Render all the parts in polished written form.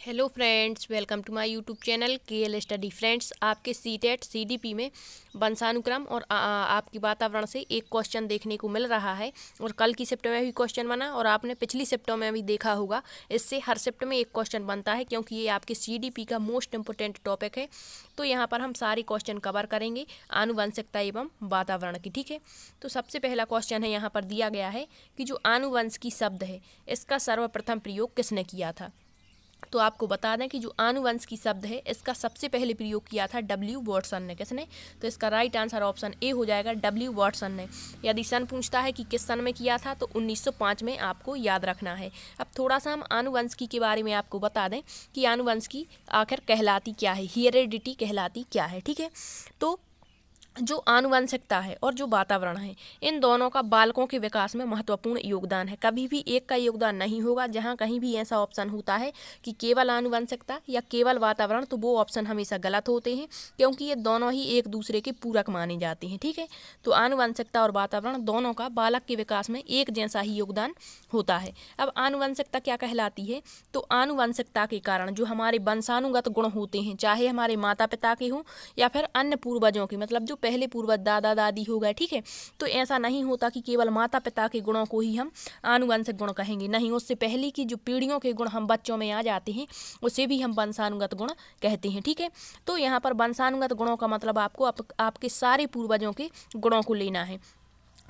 Hello friends, welcome to my YouTube channel KL study. Friends, आपके CTET CDP में वंशानुक्रम और आपकी वातावरण से एक क्वेश्चन देखने को मिल रहा है। और कल की शिफ्ट में भी क्वेश्चन बना और आपने पिछली शिफ्टों में भी देखा होगा। इससे हर शिफ्ट में एक क्वेश्चन बनता है क्योंकि ये आपके सीडीपी का मोस्ट इम्पोर्टेंट टॉपिक है। तो यहाँ पर हम सारे क्वेश्चन कवर करेंगे आनुवंशिकता एवं वातावरण की। ठीक है, तो सबसे पहला क्वेश्चन है, यहाँ पर दिया गया है कि जो आनुवंशिकी शब्द है इसका सर्वप्रथम प्रयोग किसने किया था। तो आपको बता दें कि जो आनुवंशिकी शब्द है इसका सबसे पहले प्रयोग किया था डब्ल्यू वॉटसन ने। किसने? तो इसका राइट आंसर ऑप्शन ए हो जाएगा, डब्ल्यू वॉटसन ने। यदि सन पूछता है कि किस सन में किया था तो 1905 में आपको याद रखना है। अब थोड़ा सा हम आनुवंशिकी के बारे में आपको बता दें कि आनुवंशिकी आखिर कहलाती क्या है, हेरेडिटी कहलाती क्या है। ठीक है, तो जो आनुवंशिकता है और जो वातावरण है, इन दोनों का बालकों के विकास में महत्वपूर्ण योगदान है। कभी भी एक का योगदान नहीं होगा। जहाँ कहीं भी ऐसा ऑप्शन होता है कि केवल आनुवंशिकता या केवल वातावरण, तो वो ऑप्शन हमेशा गलत होते हैं क्योंकि ये दोनों ही एक दूसरे के पूरक माने जाते हैं। ठीक है, तो आनुवंशिकता और वातावरण दोनों का बालक के विकास में एक जैसा ही योगदान होता है। अब आनुवंशिकता क्या कहलाती है? तो आनुवंशिकता के कारण जो हमारे वंशानुगत गुण होते हैं, चाहे हमारे माता पिता के हों या फिर अन्य पूर्वजों के, मतलब जो पहले पूर्वज दादा दादी हो गए। ठीक है, तो ऐसा नहीं होता कि केवल माता पिता के गुणों को ही हम आनुवंशिक गुण कहेंगे। नहीं, उससे पहले की जो पीढ़ियों के गुण हम बच्चों में आ जाते हैं उसे भी हम वंशानुगत गुण कहते हैं। ठीक है, तो यहाँ पर वंशानुगत गुणों का मतलब आपको आपके सारे पूर्वजों के गुणों को लेना है।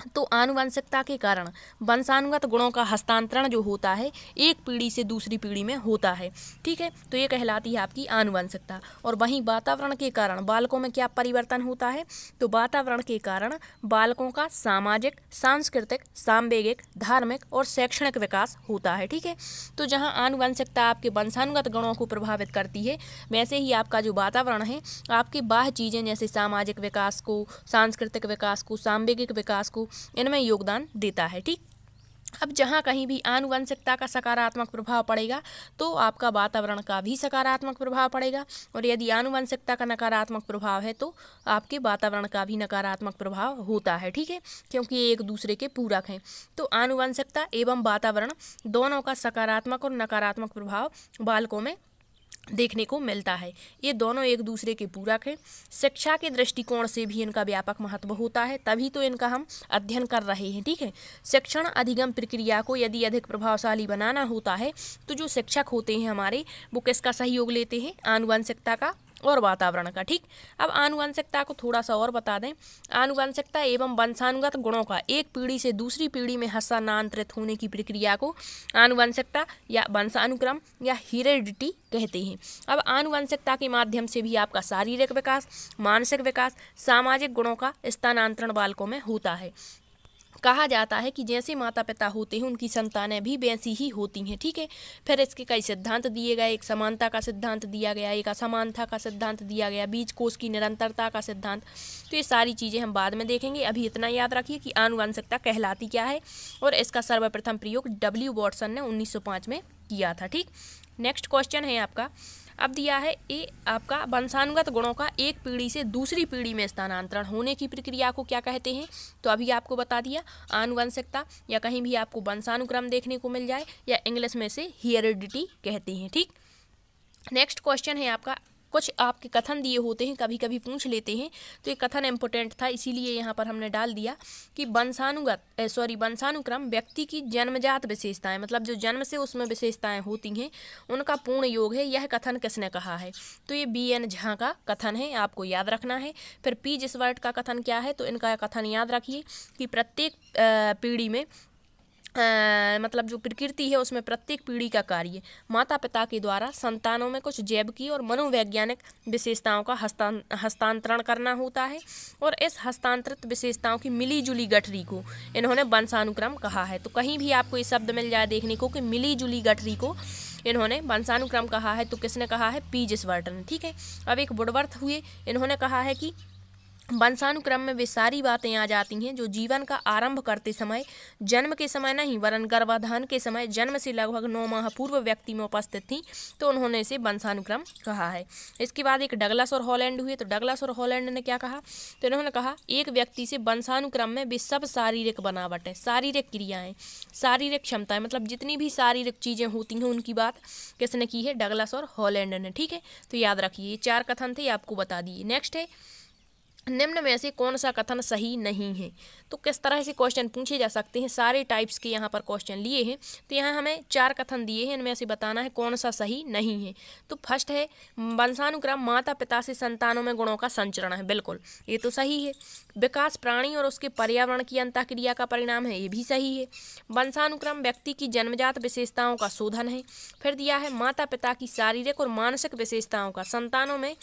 तो आनुवंशिकता के कारण वंशानुगत गुणों का हस्तांतरण जो होता है एक पीढ़ी से दूसरी पीढ़ी में होता है। ठीक है, तो ये कहलाती है आपकी आनुवंशिकता। और वहीं वातावरण के कारण बालकों में क्या परिवर्तन होता है? तो वातावरण के कारण बालकों का सामाजिक, सांस्कृतिक, सांवेगिक, धार्मिक और शैक्षणिक विकास होता है। ठीक है, तो जहाँ आनुवंशिकता आपके वंशानुगत गुणों को प्रभावित करती है, वैसे ही आपका जो वातावरण है आपके बाह्य चीज़ें जैसे सामाजिक विकास को, सांस्कृतिक विकास को, सांवेगिक विकास को, इनमें योगदान देता है। ठीक, अब जहाँ कहीं भी आनुवंशिकता का सकारात्मक प्रभाव पड़ेगा तो आपका वातावरण का भी सकारात्मक प्रभाव पड़ेगा, और यदि आनुवंशिकता का नकारात्मक प्रभाव है तो आपके वातावरण का भी नकारात्मक प्रभाव होता है। ठीक है, क्योंकि ये एक दूसरे के पूरक हैं। तो आनुवंशिकता एवं वातावरण दोनों का सकारात्मक और नकारात्मक प्रभाव बालकों में देखने को मिलता है। ये दोनों एक दूसरे के पूरक हैं। शिक्षा के दृष्टिकोण से भी इनका व्यापक महत्व होता है, तभी तो इनका हम अध्ययन कर रहे हैं। ठीक है, शिक्षण अधिगम प्रक्रिया को यदि अधिक प्रभावशाली बनाना होता है तो जो शिक्षक होते हैं हमारे, वो किसका सहयोग लेते हैं? आनुवंशिकता का और वातावरण का। ठीक, अब आनुवंशिकता को थोड़ा सा और बता दें। आनुवंशिकता एवं वंशानुगत गुणों का एक पीढ़ी से दूसरी पीढ़ी में हस्तांतरित होने की प्रक्रिया को आनुवंशिकता या वंशानुक्रम या हेरेडिटी कहते हैं। अब आनुवंशिकता के माध्यम से भी आपका शारीरिक विकास, मानसिक विकास, सामाजिक गुणों का स्थानांतरण बालकों में होता है। कहा जाता है कि जैसे माता पिता होते हैं उनकी संतानें भी वैसी ही होती हैं। ठीक है, फिर इसके कई सिद्धांत दिए गए। एक समानता का सिद्धांत दिया गया, एक असमानता का सिद्धांत दिया गया, बीज कोष की निरंतरता का सिद्धांत। तो ये सारी चीज़ें हम बाद में देखेंगे। अभी इतना याद रखिए कि आनुवंशिकता कहलाती क्या है, और इसका सर्वप्रथम प्रयोग डब्ल्यू वॉटसन ने 1905 में किया था। ठीक, नेक्स्ट क्वेश्चन है आपका, अब दिया है ए आपका वंशानुगत गुणों का एक पीढ़ी से दूसरी पीढ़ी में स्थानांतरण होने की प्रक्रिया को क्या कहते हैं? तो अभी आपको बता दिया, आनुवंशिकता, या कहीं भी आपको वंशानुक्रम देखने को मिल जाए या इंग्लिश में से हेरेडिटी कहते हैं। ठीक, नेक्स्ट क्वेश्चन है आपका, कुछ आपके कथन दिए होते हैं, कभी कभी पूछ लेते हैं, तो ये कथन इम्पोर्टेंट था इसीलिए यहाँ पर हमने डाल दिया कि वंशानुक्रम व्यक्ति की जन्मजात विशेषताएं, मतलब जो जन्म से उसमें विशेषताएं होती हैं उनका पूर्ण योग है। यह कथन किसने कहा है? तो ये BN झा का कथन है, आपको याद रखना है। फिर P जिसवर्ट का कथन क्या है? तो इनका कथन याद रखिए कि प्रत्येक पीढ़ी में मतलब जो प्रकृति है उसमें प्रत्येक पीढ़ी का कार्य माता पिता के द्वारा संतानों में कुछ जैविकी और मनोवैज्ञानिक विशेषताओं का हस्तांतरण करना होता है, और इस हस्तांतरित विशेषताओं की मिली जुली गठरी को इन्होंने वंशानुक्रम कहा है। तो कहीं भी आपको ये शब्द मिल जाए देखने को कि मिली जुली गठरी को इन्होंने वंशानुक्रम कहा है, तो किसने कहा है? P जिसवर्ट ने। ठीक है, अब एक वुडवर्थ हुए, इन्होंने कहा है कि वंशानुक्रम में वे सारी बातें आ जाती हैं जो जीवन का आरंभ करते समय, जन्म के समय नहीं वरन गर्भाधान के समय, जन्म से लगभग 9 माह पूर्व व्यक्ति में उपस्थित थी, तो उन्होंने इसे वंशानुक्रम कहा है। इसके बाद एक डगलस और हॉलैंड हुए। तो डगलस और हॉलैंड ने क्या कहा, तो इन्होंने कहा एक व्यक्ति से वंशानुक्रम में वे सब शारीरिक बनावट है, शारीरिक क्रियाएं, शारीरिक क्षमताएं, मतलब जितनी भी शारीरिक चीजें होती हैं उनकी बात किसने की है, डगलस और हॉलैंड ने। ठीक है, तो याद रखिए ये 4 कथन थे, आपको बता दिए। नेक्स्ट है निम्न में से कौन सा कथन सही नहीं है। तो किस तरह से क्वेश्चन पूछे जा सकते हैं, सारे टाइप्स के यहाँ पर क्वेश्चन लिए हैं। तो यहाँ हमें 4 कथन दिए हैं, इनमें से बताना है कौन सा सही नहीं है। तो फर्स्ट है वंशानुक्रम माता पिता से संतानों में गुणों का संचरण है, बिल्कुल ये तो सही है। विकास प्राणी और उसके पर्यावरण की अंतःक्रिया का परिणाम है, ये भी सही है। वंशानुक्रम व्यक्ति की जन्मजात विशेषताओं का शोधन है। फिर दिया है माता पिता की शारीरिक और मानसिक विशेषताओं का संतानों में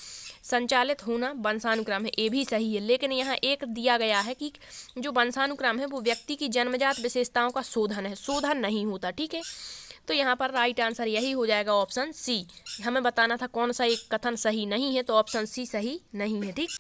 संचालित होना वंशानुक्रम है, ये भी सही है। लेकिन यहाँ एक दिया गया है कि जो वंशानुक्रम है वो व्यक्ति की जन्मजात विशेषताओं का शोधन है, शोधन नहीं होता। ठीक है, तो यहाँ पर राइट आंसर यही हो जाएगा ऑप्शन सी। हमें बताना था कौन सा एक कथन सही नहीं है, तो ऑप्शन सी सही नहीं है। ठीक,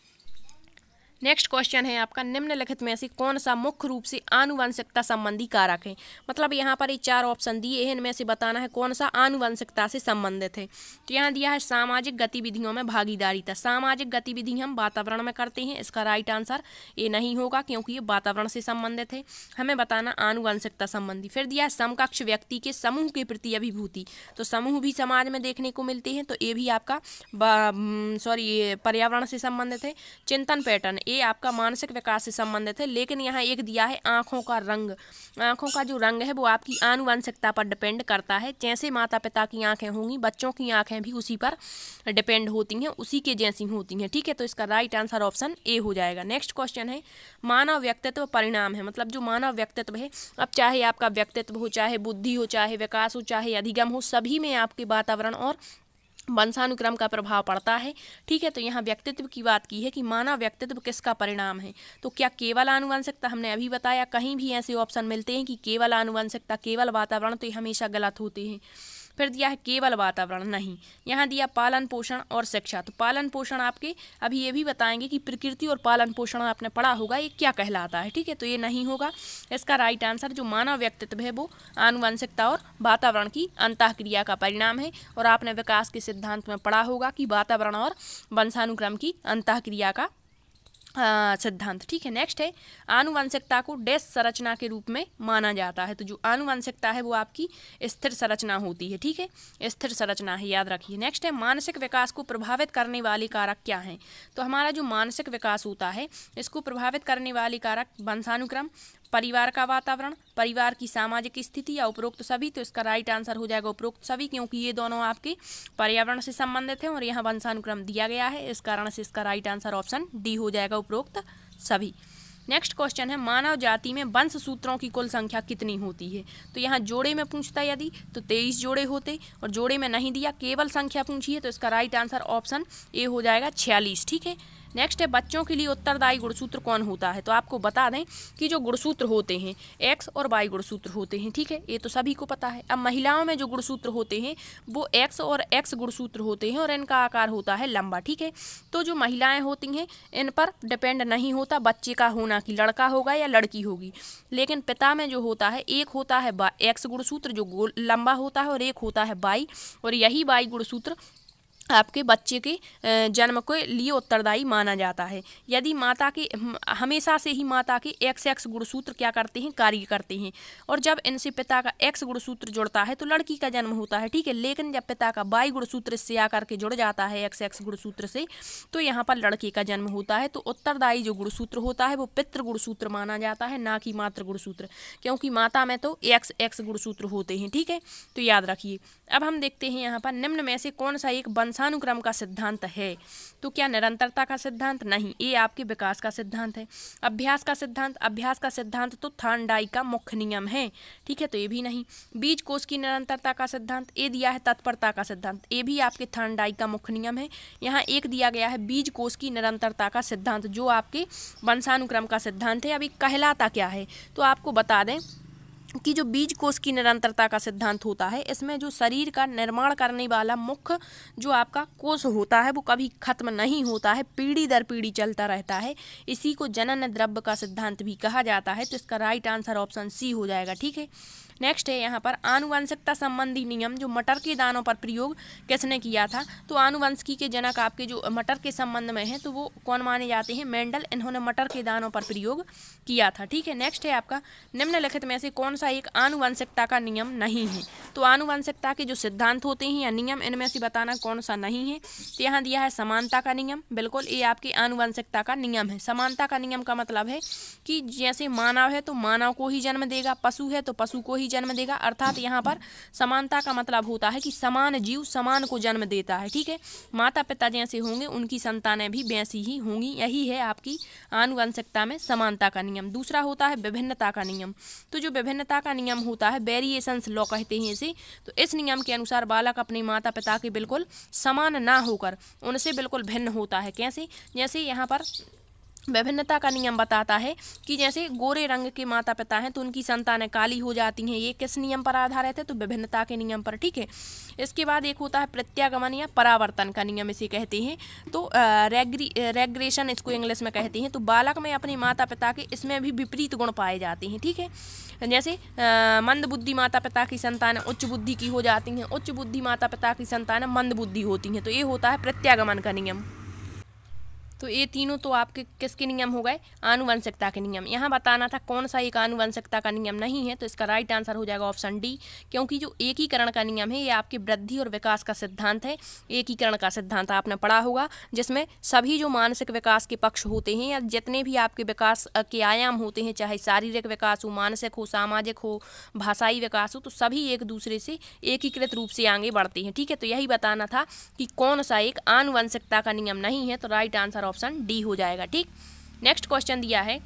नेक्स्ट क्वेश्चन है आपका निम्नलिखित में से कौन सा मुख्य रूप से आनुवंशिकता संबंधी कारक है। मतलब यहाँ पर ये 4 ऑप्शन दिए हैं, इनमें से बताना है कौन सा आनुवंशिकता से संबंधित है। तो यहाँ दिया है सामाजिक गतिविधियों में भागीदारिता। सामाजिक गतिविधि हम वातावरण में करते हैं, इसका राइट आंसर ये नहीं होगा क्योंकि ये वातावरण से संबंधित है। हमें बताना आनुवंशिकता संबंधी। फिर दिया है समकक्ष व्यक्ति के समूह के प्रति अभिभूति। तो समूह भी समाज में देखने को मिलते हैं, तो ये भी आपका ये पर्यावरण से संबंधित है। चिंतन पैटर्न ये आपका मानसिक विकास से संबंधित है। लेकिन यहाँ एक दिया है आँखों का रंग। आँखों का जो रंग है वो आपकी आनुवंशिकता पर डिपेंड करता है। जैसे माता पिता की आँखें होंगी, बच्चों की आँखें भी उसी पर डिपेंड होती हैं, उसी के जैसी होती हैं। ठीक है, तो इसका राइट आंसर ऑप्शन ए हो जाएगा। नेक्स्ट क्वेश्चन है मानव व्यक्तित्व परिणाम है। मतलब जो मानव व्यक्तित्व है, अब चाहे आपका व्यक्तित्व हो, चाहे बुद्धि हो, चाहे विकास हो, चाहे अधिगम हो, सभी में आपके वातावरण और वंशानुक्रम का प्रभाव पड़ता है। ठीक है, तो यहाँ व्यक्तित्व की बात की है कि मानव व्यक्तित्व किसका परिणाम है। तो क्या केवल आनुवंशिकता, हमने अभी बताया कहीं भी ऐसे ऑप्शन मिलते हैं कि केवल आनुवंशिकता, केवल वातावरण, तो ये हमेशा गलत होते हैं। फिर दिया है केवल वातावरण, नहीं। यहाँ दिया पालन पोषण और शिक्षा। तो पालन पोषण आपके अभी ये भी बताएंगे कि प्रकृति और पालन पोषण आपने पढ़ा होगा ये क्या कहलाता है। ठीक है, तो ये नहीं होगा। इसका राइट आंसर जो मानव व्यक्तित्व है वो आनुवंशिकता और वातावरण की अंतःक्रिया का परिणाम है। और आपने विकास के सिद्धांत में पढ़ा होगा कि वातावरण और वंशानुक्रम की अंतःक्रिया का सिद्धांत। ठीक है, नेक्स्ट है आनुवंशिकता को डैश संरचना के रूप में माना जाता है। तो जो आनुवंशिकता है वो आपकी स्थिर संरचना होती है। ठीक है, स्थिर संरचना है, याद रखिए। नेक्स्ट है मानसिक विकास को प्रभावित करने वाले कारक क्या हैं। तो हमारा जो मानसिक विकास होता है इसको प्रभावित करने वाले कारक वंशानुक्रम, परिवार का वातावरण, परिवार की सामाजिक स्थिति या उपरोक्त सभी। तो इसका राइट आंसर हो जाएगा उपरोक्त सभी, क्योंकि ये दोनों आपके पर्यावरण से संबंधित हैं और यहाँ वंशानुक्रम दिया गया है, इस कारण से इसका राइट आंसर ऑप्शन डी हो जाएगा, उपरोक्त सभी। नेक्स्ट क्वेश्चन है मानव जाति में वंश सूत्रों की कुल संख्या कितनी होती है। तो यहाँ जोड़े में पूछता है यदि, तो 23 जोड़े होते, और जोड़े में नहीं दिया, केवल संख्या पूछी है, तो इसका राइट आंसर ऑप्शन ए हो जाएगा 46। ठीक है, नेक्स्ट है बच्चों के लिए उत्तरदायी गुणसूत्र कौन होता है। तो आपको बता दें कि जो गुणसूत्र होते हैं एक्स और वाई गुणसूत्र होते हैं। ठीक है, ये तो सभी को पता है। अब महिलाओं में जो गुणसूत्र होते हैं वो एक्स और एक्स गुणसूत्र होते हैं और इनका आकार होता है लंबा। ठीक है, तो जो महिलाएं होती हैं इन पर डिपेंड नहीं होता बच्चे का होना कि लड़का होगा या लड़की होगी। लेकिन पिता में जो होता है एक होता है एक्स गुणसूत्र जो लंबा होता है और एक होता है वाई, और यही वाई गुणसूत्र आपके बच्चे के जन्म के लिए उत्तरदायी माना जाता है। यदि माता के हमेशा से ही माता के एक्स गुणसूत्र क्या करते हैं, कार्य करते हैं, और जब इनसे पिता का एक्स गुणसूत्र जुड़ता है तो लड़की का जन्म होता है। ठीक है, लेकिन जब पिता का वाई गुणसूत्र इससे आकर के जुड़ जाता है एक्स गुणसूत्र से, तो यहाँ पर लड़के का जन्म होता है। तो उत्तरदायी जो गुणसूत्र होता है वो पितृ गुणसूत्र माना जाता है, ना कि मातृ गुणसूत्र, क्योंकि माता में तो एक्स गुणसूत्र होते हैं। ठीक है, तो याद रखिए। अब हम देखते हैं यहाँ पर निम्न में से कौन सा एक वंशानुक्रम का सिद्धांत है। तो क्या निरंतरता का सिद्धांत, नहीं, ये आपके विकास का सिद्धांत है। अभ्यास का सिद्धांत, अभ्यास का सिद्धांत तो थॉर्नडाइक का मुख्य नियम है। ठीक है, तो ये भी नहीं। बीज कोश की निरंतरता का सिद्धांत, ये दिया है तत्परता का सिद्धांत, ये भी आपके थॉर्नडाइक का मुख्य नियम है। यहाँ एक दिया गया है बीज कोश की निरंतरता का सिद्धांत जो आपके वंशानुक्रम का सिद्धांत है। अभी कहलाता क्या है, तो आपको बता दें कि जो बीज कोश की निरंतरता का सिद्धांत होता है, इसमें जो शरीर का निर्माण करने वाला मुख्य जो आपका कोश होता है वो कभी खत्म नहीं होता है, पीढ़ी दर पीढ़ी चलता रहता है। इसी को जनन द्रव्य का सिद्धांत भी कहा जाता है। तो इसका राइट आंसर ऑप्शन सी हो जाएगा। ठीक है, नेक्स्ट है यहाँ पर आनुवंशिकता संबंधी नियम जो मटर के दानों पर प्रयोग किसने किया था? तो आनुवंशिकी के जनक आपके जो मटर के संबंध में हैं तो वो कौन माने जाते हैं? मेंडल। इन्होंने मटर के दानों पर प्रयोग किया था। ठीक है, नेक्स्ट है आपका निम्नलिखित में से कौन सा एक आनुवंशिकता का नियम नहीं है? तो आनुवंशिकता के जो सिद्धांत होते हैं या नियम, इनमें से बताना कौन सा नहीं है। तो यहाँ दिया है समानता का नियम, बिल्कुल ये आपकी आनुवंशिकता का नियम है। समानता का नियम का मतलब है कि जैसे मानव है तो मानव को ही जन्म देगा, पशु है तो पशु को ही जन्म देगा। अर्थात यहाँ पर समानता का मतलब होता है कि समान जीव समान को जन्म देता है। ठीक है, माता पिता जैसे होंगे उनकी संतानें भी वैसी ही होंगी। यही है आपकी आनुवंशिकता में समानता का नियम। दूसरा होता है विभिन्नता का नियम। तो जो विभिन्नता का नियम होता है, वेरिएशंस लॉ कहते हैं इसे। तो इस नियम के अनुसार बालक अपने माता पिता के बिल्कुल समान ना होकर उनसे बिल्कुल भिन्न होता है। कैसे? जैसे यहाँ पर विभिन्नता का नियम बताता है कि जैसे गोरे रंग के माता पिता हैं तो उनकी संतानें काली हो जाती हैं। ये किस नियम पर आधारित है? तो विभिन्नता के नियम पर। ठीक है, इसके बाद एक होता है प्रत्यागमन या परावर्तन का नियम, इसे कहते हैं। तो रेग्रेशन इसको इंग्लिश में कहते हैं। तो बालक में अपने माता पिता के इसमें भी विपरीत गुण पाए जाते हैं। ठीक है, जैसे मंद बुद्धि माता पिता की संतानें उच्च बुद्धि की हो जाती हैं, उच्च बुद्धि माता पिता की संतानें मंद बुद्धि होती हैं। तो ये होता है प्रत्यागमन का नियम। तो ये तीनों तो आपके किसके नियम हो गए? आनुवंशिकता के नियम। यहाँ बताना था कौन सा एक आनुवंशिकता का नियम नहीं है। तो इसका राइट आंसर हो जाएगा ऑप्शन डी, क्योंकि जो एकीकरण का नियम है ये आपके वृद्धि और विकास का सिद्धांत है। एकीकरण का सिद्धांत आपने पढ़ा होगा, जिसमें सभी जो मानसिक विकास के पक्ष होते हैं या जितने भी आपके विकास के आयाम होते हैं, चाहे शारीरिक विकास हो, मानसिक हो, सामाजिक हो, भाषाई विकास हो, तो सभी एक दूसरे से एकीकृत रूप से आगे बढ़ते हैं। ठीक है, तो यही बताना था कि कौन सा एक आनुवंशिकता का नियम नहीं है। तो राइट आंसर ऑप्शन डी हो जाएगा। ठीक, नेक्स्ट क्वेश्चन दिया है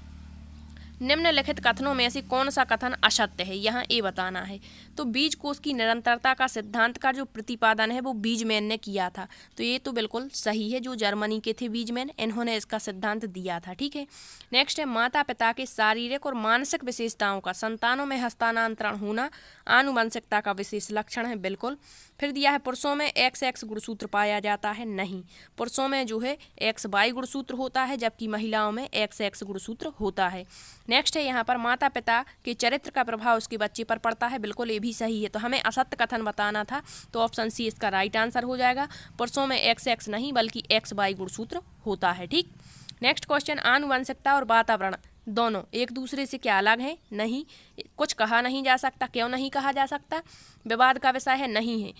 निम्नलिखित कथनों में से कौन सा कथन असत्य है? यहाँ ए बताना है। तो बीज कोश की निरंतरता का सिद्धांत का जो प्रतिपादन है वो बीजमैन ने किया था। तो ये तो बिल्कुल सही है, जो जर्मनी के थे बीजमैन, इन्होंने इसका सिद्धांत दिया था। ठीक है, नेक्स्ट है माता पिता के शारीरिक और मानसिक विशेषताओं का संतानों में हस्तांतरण होना आनुवंशिकता का विशेष लक्षण है। बिल्कुल। फिर दिया है पुरुषों में XX गुणसूत्र पाया जाता है। नहीं, पुरुषों में जो है XY गुणसूत्र होता है, जबकि महिलाओं में XX गुणसूत्र होता है। नेक्स्ट है यहाँ पर माता पिता के चरित्र का प्रभाव उसके बच्चे पर पड़ता है। बिल्कुल ये भी सही है। तो हमें असत्य कथन बताना था, तो ऑप्शन सी इसका राइट आंसर हो जाएगा। पुरुषों में XX नहीं बल्कि XY गुणसूत्र होता है। ठीक, नेक्स्ट क्वेश्चन आनुवंशिकता और वातावरण दोनों एक दूसरे से क्या अलग है? नहीं, कुछ कहा नहीं जा सकता। क्यों नहीं कहा जा सकता? विवाद का विषय है, नहीं है।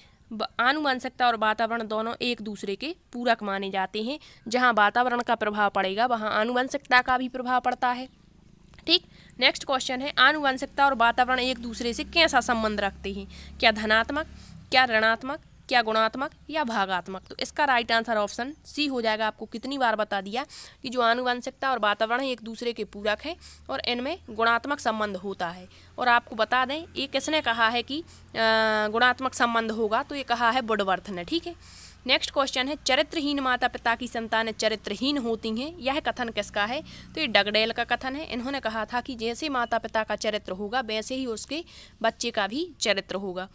आनुवंशिकता और वातावरण दोनों एक दूसरे के पूरक माने जाते हैं। जहां वातावरण का प्रभाव पड़ेगा वहां आनुवंशिकता का भी प्रभाव पड़ता है। ठीक, नेक्स्ट क्वेश्चन है आनुवंशिकता और वातावरण एक दूसरे से कैसा संबंध रखते हैं? क्या धनात्मक, क्या ऋणात्मक, क्या गुणात्मक या भागात्मक? तो इसका राइट आंसर ऑप्शन सी हो जाएगा। आपको कितनी बार बता दिया कि जो आनुवंशिकता और वातावरण एक दूसरे के पूरक है और इनमें गुणात्मक संबंध होता है। और आपको बता दें ये किसने कहा है कि गुणात्मक संबंध होगा? तो ये कहा है वुडवर्थ ने। ठीक है, नेक्स्ट क्वेश्चन है चरित्रहीन माता पिता की संतानें चरित्रहीन होती हैं, यह कथन किसका है? तो ये डगडेल का कथन है। इन्होंने कहा था कि जैसे माता पिता का चरित्र होगा वैसे ही उसके बच्चे का भी चरित्र होगा।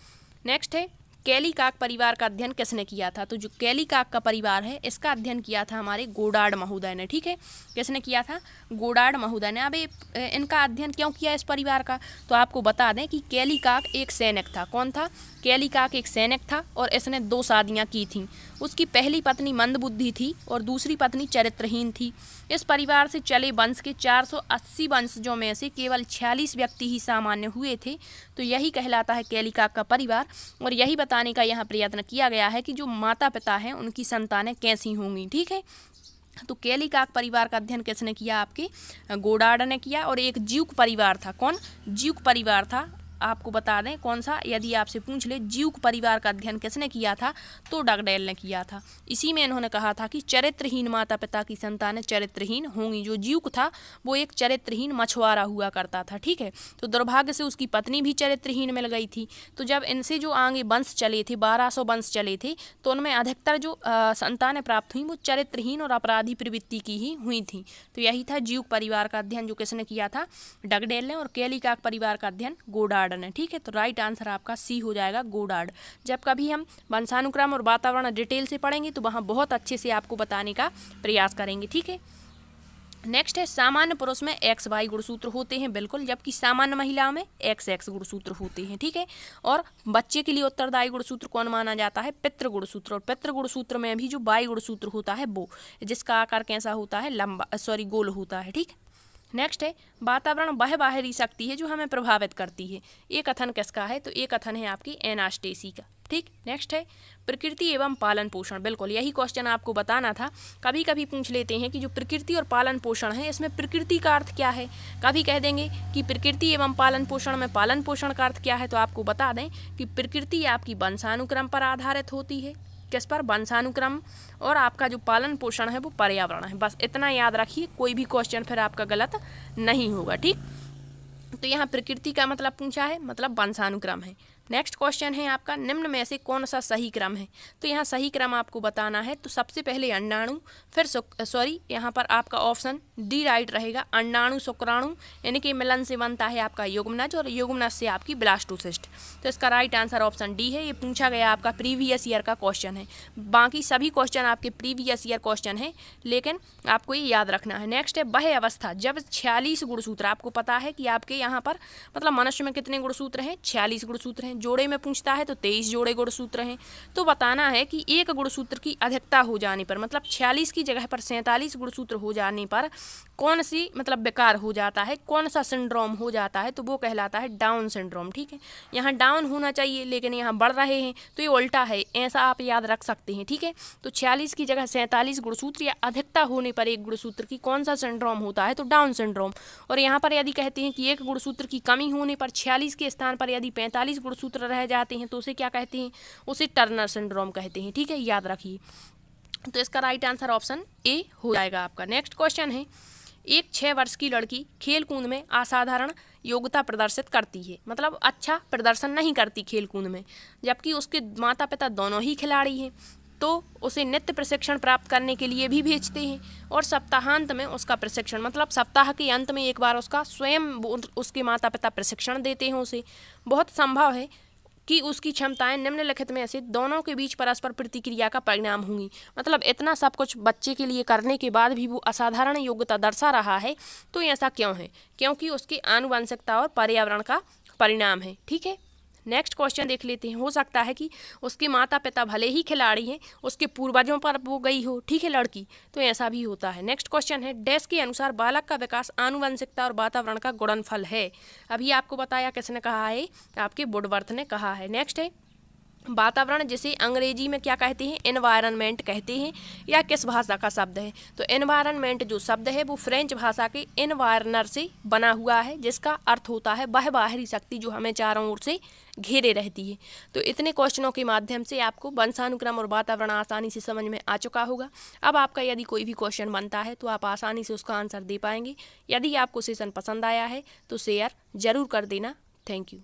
नेक्स्ट है कैलीकाक परिवार का अध्ययन किसने किया था? तो जो कैलीकाक का परिवार है इसका अध्ययन किया था हमारे गोडार्ड महोदय ने। ठीक है, किसने किया था? गोडार्ड महोदय ने। अब इनका अध्ययन क्यों किया इस परिवार का? तो आपको बता दें कि कैलीकाक एक सैनिक था। कौन था? कैलीकाक एक सैनिक था और इसने 2 शादियां की थीं। उसकी पहली पत्नी मंदबुद्धि थी और दूसरी पत्नी चरित्रहीन थी। इस परिवार से चले वंश के 480 वंशजों में से केवल 46 व्यक्ति ही सामान्य हुए थे। तो यही कहलाता है कैलीकाक का परिवार। और यही बताने का यहाँ प्रयत्न किया गया है कि जो माता पिता हैं उनकी संतानें कैसी होंगी। ठीक है, तो कैलीकाक परिवार का अध्ययन किसने किया? आपके गोडार्ड ने किया। और एक ज्यूक परिवार था। कौन? ज्यूक परिवार था। आपको बता दें कौन सा, यदि आपसे पूछ ले जीव परिवार का अध्ययन किसने किया था, तो डगडेल ने किया था। इसी में इन्होंने कहा था कि चरित्रहीन माता पिता की संतानें चरित्रहीन होंगी। जो जीव था वो एक चरित्रहीन मछुआरा हुआ करता था, ठीक है। तो दुर्भाग्य से उसकी पत्नी भी चरित्रहीन मिल गई थी। तो जब इनसे जो आगे वंश चले थे, 1200 वंश चले थे, तो उनमें अधिकतर जो संतानें प्राप्त हुई वो चरित्रहीन और अपराधी प्रवृत्ति की ही हुई थी। तो यही था जीव परिवार का अध्ययन जो किसने किया था, डगडेल ने, और केलिकाक परिवार का अध्ययन गोडार्ड ने, ठीक है। तो राइट आंसर आपका सी हो जाएगा, गोडार्ड। जब कभी हम वंशानुक्रम और वातावरण डिटेल से पढ़ेंगे तो वहाँ बहुत अच्छे से आपको बताने का प्रयास करेंगे, ठीक है। नेक्स्ट है सामान्य पुरुष में XY गुणसूत्र होते हैं, बिल्कुल, जबकि सामान्य महिला में XX गुणसूत्र होते हैं, ठीक है। और बच्चे के लिए उत्तरदायी गुणसूत्र कौन माना जाता है, पितृ गुणसूत्र। और पितृ गुणसूत्र में भी जो Y गुणसूत्र होता है वो, जिसका आकार कैसा होता है, गोल होता है, ठीक। नेक्स्ट है वातावरण वह बाहरी शक्ति है जो हमें प्रभावित करती है। ये कथन किसका है, तो ये कथन है आपकी एनास्टेसी का, ठीक। नेक्स्ट है प्रकृति एवं पालन पोषण, बिल्कुल यही क्वेश्चन आपको बताना था। कभी कभी पूछ लेते हैं कि जो प्रकृति और पालन पोषण है, इसमें प्रकृति का अर्थ क्या है। कभी कह देंगे कि प्रकृति एवं पालन पोषण में पालन पोषण का अर्थ क्या है, तो आपको बता दें कि प्रकृति आपकी वंशानुक्रम पर आधारित होती है, किस पर, वंशानुक्रम, और आपका जो पालन पोषण है वो पर्यावरण है। बस इतना याद रखिए, कोई भी क्वेश्चन फिर आपका गलत नहीं होगा, ठीक। तो यहाँ प्रकृति का मतलब पूछा है, मतलब वंशानुक्रम है। नेक्स्ट क्वेश्चन है आपका निम्न में से कौन सा सही क्रम है, तो यहाँ सही क्रम आपको बताना है। तो सबसे पहले अंडाणु, फिर यहाँ पर आपका ऑप्शन डी राइट रहेगा, अंडाणु शुक्राणु यानी कि मिलन से बनता है आपका युग्मनज, और युग्मनज से आपकी ब्लास्टोसिस्ट। तो इसका राइट आंसर ऑप्शन डी है। ये पूछा गया आपका प्रीवियस ईयर का क्वेश्चन है। बाकी सभी क्वेश्चन आपके प्रीवियस ईयर क्वेश्चन है, लेकिन आपको ये याद रखना है। नेक्स्ट है वह अवस्था जब 46 गुणसूत्र, आपको पता है कि आपके यहाँ पर मतलब मनुष्य में कितने गुणसूत्र हैं, 46 गुणसूत्र हैं। जोड़े में पूछता है तो 23 जोड़े गुणसूत्र हैं। तो बताना है कि एक गुणसूत्र की अधिकता हो जाने पर, मतलब 46 की जगह पर 47 गुणसूत्र हो जाने पर कौन सी मतलब विकार हो जाता है, कौन सा सिंड्रोम हो जाता है, तो वो कहलाता है डाउन सिंड्रोम, ठीक है। यहाँ डाउन होना चाहिए लेकिन यहाँ बढ़ रहे हैं, तो ये उल्टा है, ऐसा आप याद रख सकते हैं, ठीक है। तो 46 की जगह 47 गुणसूत्र या अधिकता होने पर एक गुणसूत्र की कौन सा सिंड्रोम होता है, तो डाउन सिंड्रोम। और यहाँ पर यदि कहते हैं कि एक गुणसूत्र की कमी होने पर 46 के स्थान पर यदि 45 गुणसूत्र रह जाते हैं तो उसे क्या कहते हैं, उसे टर्नर सिंड्रोम कहते हैं, ठीक है, याद रखिए। तो इसका राइट आंसर ऑप्शन ए हो जाएगा आपका। नेक्स्ट क्वेश्चन है एक 6 वर्ष की लड़की खेलकूद में असाधारण योग्यता प्रदर्शित करती है, मतलब अच्छा प्रदर्शन नहीं करती खेलकूद में, जबकि उसके माता पिता दोनों ही खिलाड़ी हैं, तो उसे नित्य प्रशिक्षण प्राप्त करने के लिए भी भेजते हैं, और सप्ताहांत में उसका प्रशिक्षण, मतलब सप्ताह के अंत में एक बार उसका स्वयं उसके माता पिता प्रशिक्षण देते हैं उसे। बहुत संभव है कि उसकी क्षमताएं निम्नलिखित में से दोनों के बीच परस्पर प्रतिक्रिया का परिणाम होंगी। मतलब इतना सब कुछ बच्चे के लिए करने के बाद भी वो असाधारण योग्यता दर्शा रहा है, तो ऐसा क्यों है, क्योंकि उसकी आनुवंशिकता और पर्यावरण का परिणाम है, ठीक है। नेक्स्ट क्वेश्चन देख लेते हैं। हो सकता है कि उसके माता पिता भले ही खिलाड़ी हैं, उसके पूर्वजों पर वो गई हो, ठीक है, लड़की, तो ऐसा भी होता है। नेक्स्ट क्वेश्चन है डैश के अनुसार बालक का विकास आनुवंशिकता और वातावरण का गुणनफल है। अभी आपको बताया किसने कहा है, आपके वुडवर्थ ने कहा है। नेक्स्ट है वातावरण, जिसे अंग्रेजी में क्या कहते हैं, एनवायरनमेंट कहते हैं, या किस भाषा का शब्द है, तो एनवायरनमेंट जो शब्द है वो फ्रेंच भाषा के एनवायरनर से बना हुआ है, जिसका अर्थ होता है वह बाहरी शक्ति जो हमें चारों ओर से घेरे रहती है। तो इतने क्वेश्चनों के माध्यम से आपको वंशानुक्रम और वातावरण आसानी से समझ में आ चुका होगा। अब आपका यदि कोई भी क्वेश्चन बनता है तो आप आसानी से उसका आंसर दे पाएंगे। यदि आपको सेशन पसंद आया है तो शेयर ज़रूर कर देना। Thank you.